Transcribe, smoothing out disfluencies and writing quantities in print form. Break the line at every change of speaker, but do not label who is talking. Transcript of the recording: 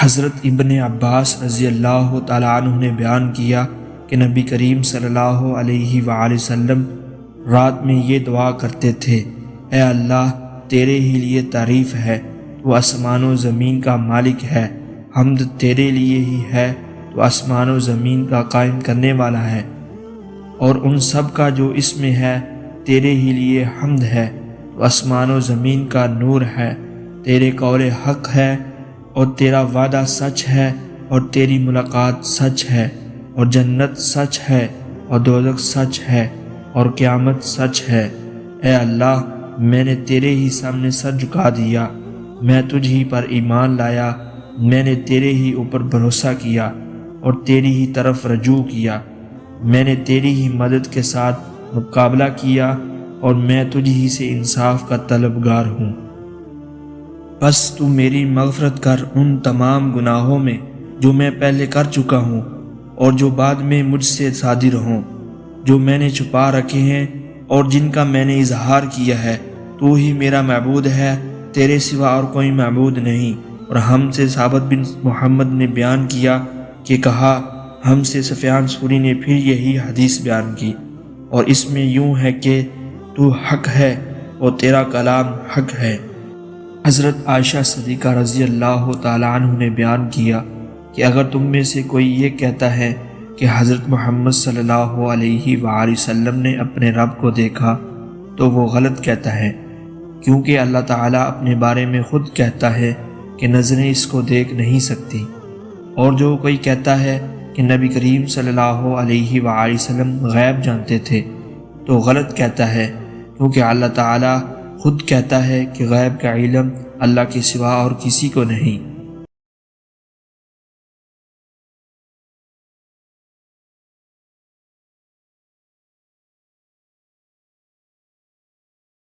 حضرت ابن عباس رضی اللہ تعالیٰ عنہ نے بیان کیا کہ نبی کریم صلی اللہ علیہ وآلہ وسلم رات میں یہ دعا کرتے تھے: اے اللہ، تیرے ہی لیے تعریف ہے، تو آسمان و زمین کا مالک ہے، حمد تیرے لیے ہی ہے، تو آسمان و زمین کا قائم کرنے والا ہے، اور ان سب کا جو اس میں ہے تیرے ہی لیے حمد ہے، تو آسمان و زمین کا نور ہے، تیرے قول حق ہے، اور تیرا وعدہ سچ ہے، اور تیری ملاقات سچ ہے، اور جنت سچ ہے، اور دوزخ سچ ہے، اور قیامت سچ ہے۔ اے اللہ، میں نے تیرے ہی سامنے سر جھکا دیا، میں تجھ ہی پر ایمان لایا، میں نے تیرے ہی اوپر بھروسہ کیا اور تیری ہی طرف رجوع کیا، میں نے تیری ہی مدد کے ساتھ مقابلہ کیا، اور میں تجھ ہی سے انصاف کا طلبگار ہوں۔ بس تو میری مغفرت کر ان تمام گناہوں میں جو میں پہلے کر چکا ہوں اور جو بعد میں مجھ سے صادر ہوں، جو میں نے چھپا رکھے ہیں اور جن کا میں نے اظہار کیا ہے۔ تو ہی میرا معبود ہے، تیرے سوا اور کوئی معبود نہیں۔ اور ہم سے ثابت بن محمد نے بیان کیا کہ کہا، ہم سے سفیان ثوری نے پھر یہی حدیث بیان کی، اور اس میں یوں ہے کہ تو حق ہے اور تیرا کلام حق ہے۔ حضرت عائشہ صدیقہ رضی اللہ تعالیٰ عنہ نے بیان کیا کہ اگر تم میں سے کوئی یہ کہتا ہے کہ حضرت محمد صلی اللہ علیہ وآلہ وسلم نے اپنے رب کو دیکھا، تو وہ غلط کہتا ہے، کیونکہ اللہ تعالیٰ اپنے بارے میں خود کہتا ہے کہ نظریں اس کو دیکھ نہیں سکتی۔ اور جو کوئی کہتا ہے کہ نبی کریم صلی اللہ علیہ وآلہ وسلم غیب جانتے تھے، تو غلط کہتا ہے، کیونکہ اللہ تعالیٰ خود کہتا ہے کہ غیب کا علم اللہ کے سوا اور کسی کو نہیں۔